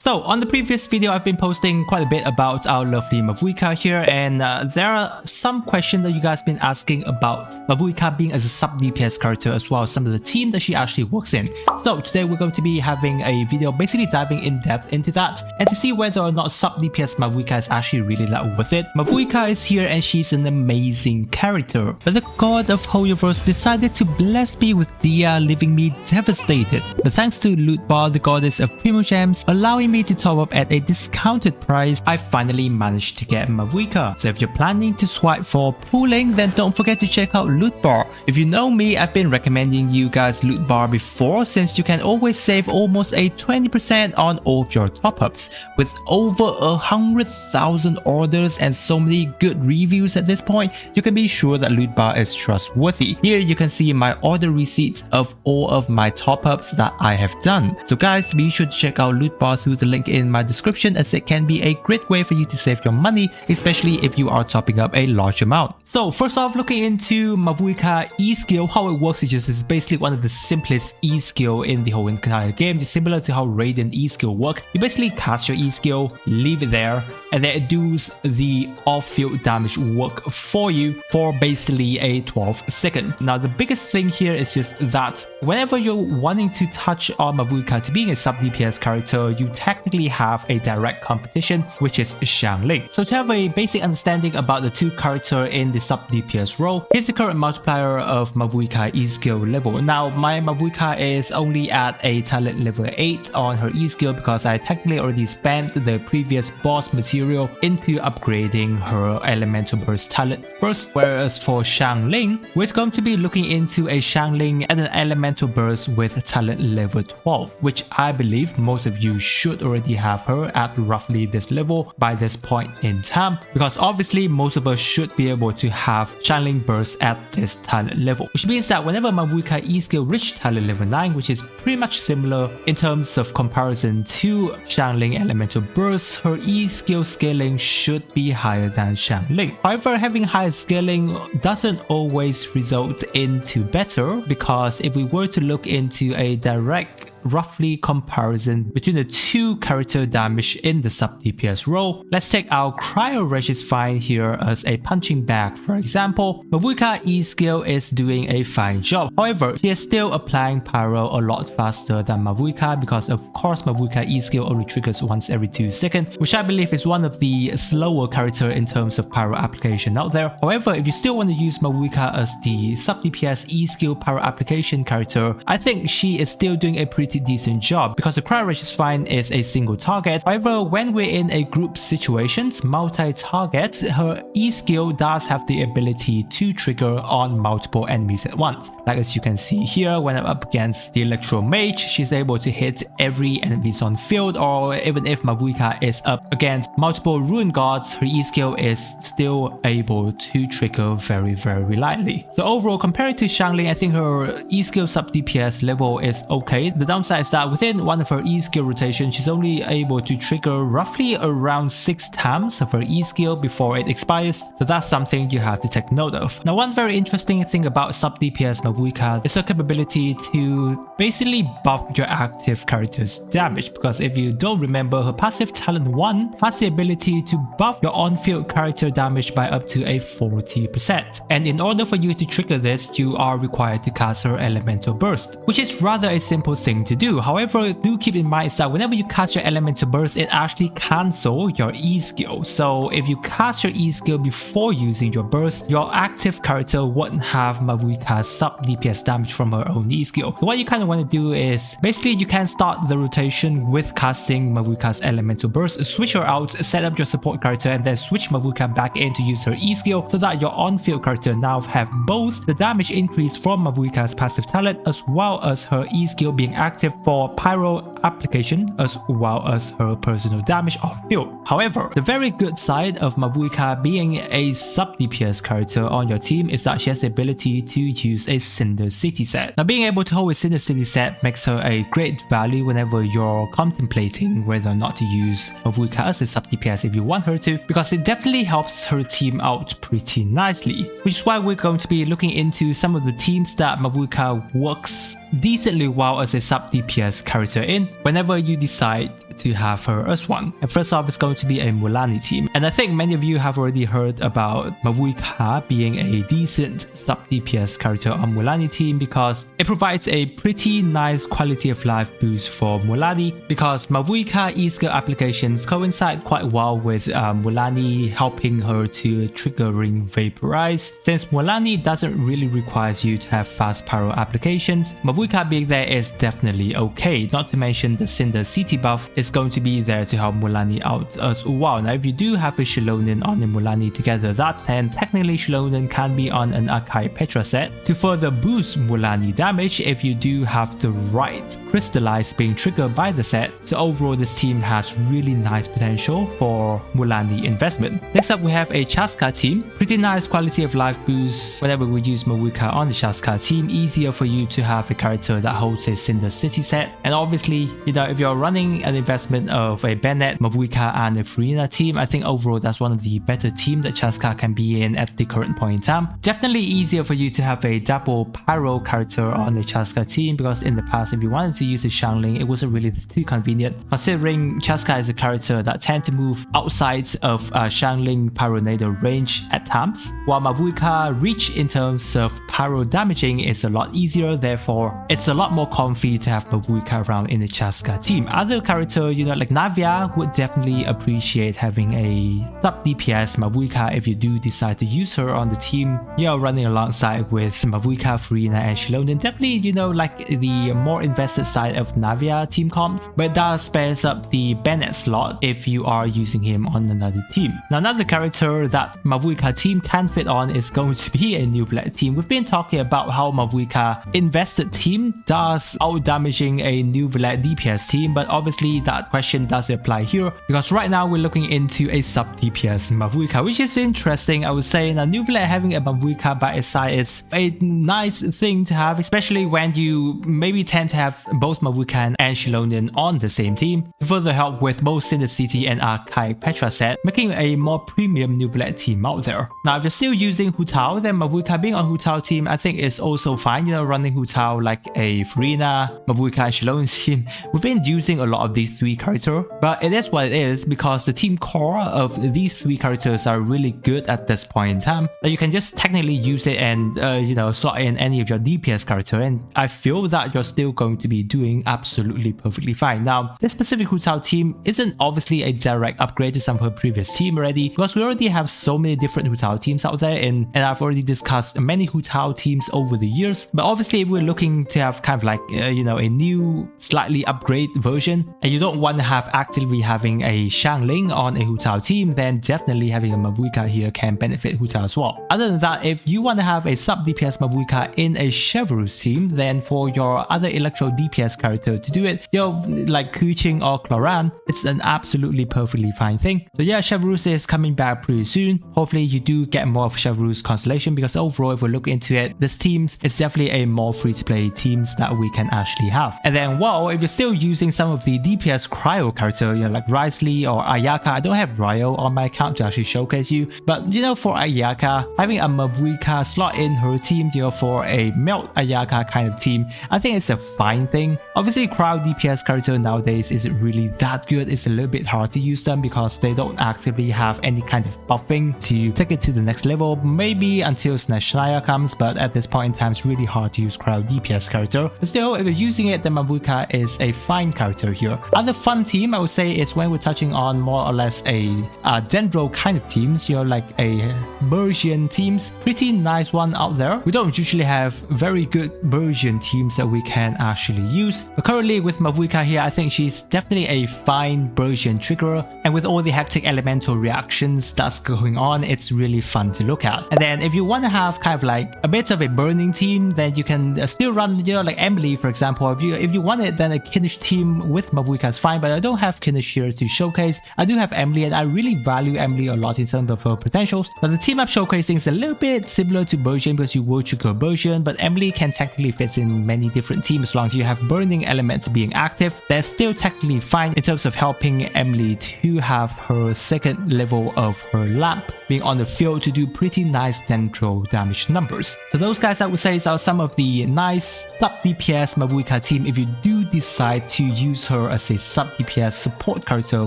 So on the previous video, I've been posting quite a bit about our lovely Mavuika here, and there are some questions that you guys have been asking about Mavuika being as a sub-DPS character as well as some of the team that she actually works in. So today we're going to be having a video basically diving in depth into that and to see whether or not sub-DPS Mavuika is actually really that worth it. Mavuika is here and she's an amazing character, but the god of Hoyoverse decided to bless me with Dia, leaving me devastated. But thanks to Loot Bar, the goddess of Primogems, allowing me to top up at a discounted price, I finally managed to get Mavuika. So if you're planning to swipe for pooling, then don't forget to check out Loot Bar. If you know me, I've been recommending you guys Loot Bar before, since you can always save almost a 20% on all of your top-ups. With over 100,000 orders and so many good reviews at this point, you can be sure that Loot Bar is trustworthy. Here you can see my order receipts of all of my top-ups that I have done. So guys, be sure to check out Loot Bar through the link in my description, as it can be a great way for you to save your money, especially if you are topping up a large amount. So first off, looking into Mavuika E-skill, how it works is basically one of the simplest E-skill in the whole entire game. It's similar to how Raiden E-skill work. You basically cast your E-skill, leave it there, and then it does the off-field damage work for you for basically a 12 second. Now the biggest thing here is just that whenever you're wanting to touch on Mavuika to being a sub-DPS character, you technically have a direct competition, which is Xiangling. So to have a basic understanding about the two characters in the sub-DPS role, here's the current multiplier of Mavuika E-skill level. Now my Mavuika is only at a talent level 8 on her E-skill because I technically already spent the previous boss material into upgrading her elemental burst talent first, whereas for Xiangling, we're going to be looking into a Xiangling and an elemental burst with talent level 12, which I believe most of you should already have her at roughly this level by this point in time, because obviously most of us should be able to have Xiangling burst at this talent level, which means that whenever Mavuika E-skill reach talent level 9, which is pretty much similar in terms of comparison to Xiangling elemental burst, her E-skill scaling should be higher than Xiangling. However, having higher scaling doesn't always result into better, because if we were to look into a direct roughly comparison between the two character damage in the sub-DPS role, let's take our Cryo Regis Fine here as a punching bag. For example, Mavuika E-skill is doing a fine job. However, she is still applying pyro a lot faster than Mavuika, because of course Mavuika E-skill only triggers once every 2 seconds, which I believe is one of the slower character in terms of pyro application out there. However, if you still want to use Mavuika as the sub-DPS E-skill pyro application character, I think she is still doing a pretty decent job, because the Cryo Regis Fine is a single target. However, when we're in a group situations, multi-target, her E-skill does have the ability to trigger on multiple enemies at once. Like as you can see here, when I'm up against the Electro Mage, she's able to hit every enemies on field, or even if Mavuika is up against multiple Ruin Gods, her E-skill is still able to trigger very lightly. So overall, compared to Xiangling, I think her E-skill sub-DPS level is okay. The downside is that within one of her E-skill rotations, she's only able to trigger roughly around 6 times of her E-skill before it expires, so that's something you have to take note of. Now one very interesting thing about sub-DPS Mavuika is her capability to basically buff your active character's damage, because if you don't remember, her passive talent 1 has the ability to buff your on-field character damage by up to a 40%, and in order for you to trigger this, you are required to cast her elemental burst, which is rather a simple thing to do. However, do keep in mind that whenever you cast your elemental burst, it actually cancels your E-skill. So if you cast your E-skill before using your burst, your active character wouldn't have Mavuika's sub-DPS damage from her own E-skill. So what you kind of want to do is basically you can start the rotation with casting Mavuika's elemental burst, switch her out, set up your support character, and then switch Mavuika back in to use her E-skill, so that your on-field character now have both the damage increase from Mavuika's passive talent as well as her E-skill being active for pyro application as well as her personal damage off field. However, the very good side of Mavuika being a sub-DPS character on your team is that she has the ability to use a Cinder City set. Now being able to hold a Cinder City set makes her a great value whenever you're contemplating whether or not to use Mavuika as a sub-DPS if you want her to, because it definitely helps her team out pretty nicely, which is why we're going to be looking into some of the teams that Mavuika works decently well as a sub-DPS character in whenever you decide to have her as one. And first off, it's going to be a Mulaney team. And I think many of you have already heard about Mavuika being a decent sub-DPS character on Mulaney team because it provides a pretty nice quality of life boost for Mulaney, because Mavuika E-skill applications coincide quite well with Mulaney helping her to trigger ring vaporize. Since Mulaney doesn't really require you to have fast pyro applications, Mavuika being there is definitely okay. Not to mention the Cinder CT buff is going to be there to help Mulaney out as well. Now if you do have a Xiangling on a Mulaney together, that then technically Xiangling can be on an Akai Petra set to further boost Mulaney damage if you do have the right crystallize being triggered by the set. So overall this team has really nice potential for Mulaney investment. Next up we have a Chaska team. Pretty nice quality of life boost whenever we use Mavuika on the Chaska team. Easier for you to have a character that holds a Cinder City set. And obviously, you know, if you're running an investment of a Bennett, Mavuika and a Farina team, I think overall that's one of the better team that Chaska can be in at the current point in time. Definitely easier for you to have a double pyro character on the Chaska team, because in the past if you wanted to use a Xiangling, it wasn't really too convenient, considering Chaska is a character that tend to move outside of Xiangling Pyronado range at times, while Mavuika reach in terms of pyro damaging is a lot easier. Therefore it's a lot more comfy to have Mavuika around in the Chaska team. Other character, you know, like Navia would definitely appreciate having a sub-DPS Mavuika if you do decide to use her on the team. You're running alongside with Mavuika, Farina and Xiangling. Definitely, you know, like the more invested side of Navia team comps, but that spares up the Bennett slot if you are using him on another team. Now another character that Mavuika team can fit on is going to be a New Black team. We've been talking about how Mavuika invested team does out damaging a New Black DPS team, but obviously that question does apply here, because right now we're looking into a sub-DPS Mavuika, which is interesting. I would say now New Black having a Mavuika by its side is a nice thing to have, especially when you maybe tend to have both Mavuika and Xiangling on the same team to further help with both Cinder City and Akai Petra set, making a more premium New Black team out there. Now if you're still using Hu Tao, then Mavuika being on Hu Tao team I think is also fine. You know, running Hu Tao like a Farina, Mavuika and Xiangling team, we've been using a lot of these three characters, but it is what it is because the team core of these three characters are really good at this point in time that you can just technically use it and you know, slot in any of your DPS character, and I feel that you're still going to be doing absolutely perfectly fine. Now this specific Hu Tao team isn't obviously a direct upgrade to some of her previous team already, because we already have so many different Hu Tao teams out there, and I've already discussed many Hu Tao teams over the years. But obviously if we're looking to have kind of like you know, a new slightly upgrade version, and you don't want to have actively having a Xiangling on a Hu Tao team, then definitely having a Mavuika here can benefit Hu Tao as well. Other than that, if you want to have a sub-DPS Mavuika in a Chevreuse team, then for your other Electro DPS character to do it, you know, like Kuching or Cloran, it's an absolutely perfectly fine thing. So yeah, Chevreuse is coming back pretty soon. Hopefully you do get more of Chevreuse constellation, because overall if we look into it, this teams is definitely a more free-to-play teams that we can actually have. And then well, if you're still using some of the DPS cryo character, you know, like Risley or Ayaka, I don't have Ryo on my account to actually showcase you, but you know, for Ayaka, having a Mavuika slot in her team, you know, for a melt Ayaka kind of team, I think it's a fine thing. Obviously cryo DPS character nowadays isn't really that good. It's a little bit hard to use them because they don't actively have any kind of buffing to take it to the next level, maybe until Snashaya comes, but at this point in time it's really hard to use cryo DPS character. But still, if you're using it, then Mavuika is a fine character here. Other fun team I would say is when we're touching on more or less a Dendro kind of teams, you know, like a Bersian teams, pretty nice one out there. We don't usually have very good Bersian teams that we can actually use, but currently with Mavuika here, I think she's definitely a fine Bersian triggerer, and with all the hectic elemental reactions that's going on, it's really fun to look at. And then if you want to have kind of like a bit of a burning team, then you can still run, you know, like Emily for example. If you want it, then a Kinnish team with Mavuika is fine, but I don't have Kinnish here to showcase. I do have Emily, and I really value Emily a lot in terms of her potentials. But the team I'm showcasing is a little bit similar to Bersian because you will trigger Bersian, but Emily can technically fit in many different teams as long as you have burning elements being active. They're still technically fine in terms of helping Emily to have her second level of her lamp being on the field to do pretty nice dendro damage numbers. So those guys I would say are some of the nice sub-DPS Mavuika team if you do decide to use her as a sub-DPS support character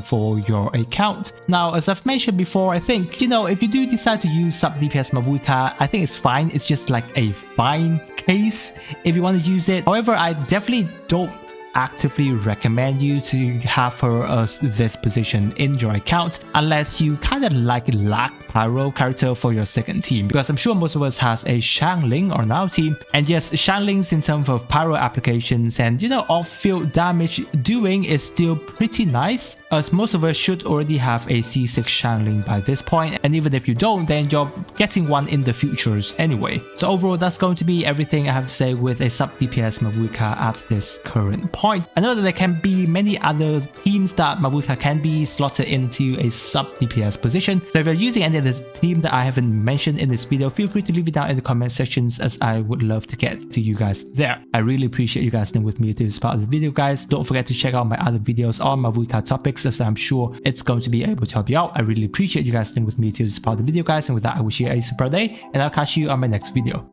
for your account. Now, as I've mentioned before, I think, you know, if you do decide to use Sub-DPS Mavuika, I think it's fine. It's just like a fine case if you want to use it. However, I definitely don't actively recommend you to have her as this position in your account unless you kind of like lack pyro character for your second team, because I'm sure most of us has a Xiangling on our team, and yes, Xianglings in terms of pyro applications and, you know, off-field damage doing is still pretty nice, as most of us should already have a C6 Xiangling by this point, and even if you don't, then you're getting one in the futures anyway. So overall, that's going to be everything I have to say with a sub-DPS Mavuika at this current point. I know that there can be many other teams that Mavuika can be slotted into a sub-DPS position, so if you're using any of this team that I haven't mentioned in this video, feel free to leave it down in the comment sections, as I would love to get to you guys there. I really appreciate you guys staying with me to this part of the video, guys. Don't forget to check out my other videos on Mavuika topics, as I'm sure it's going to be able to help you out. I really appreciate you guys staying with me to this part of the video, guys, and with that, I wish you a super day, and I'll catch you on my next video.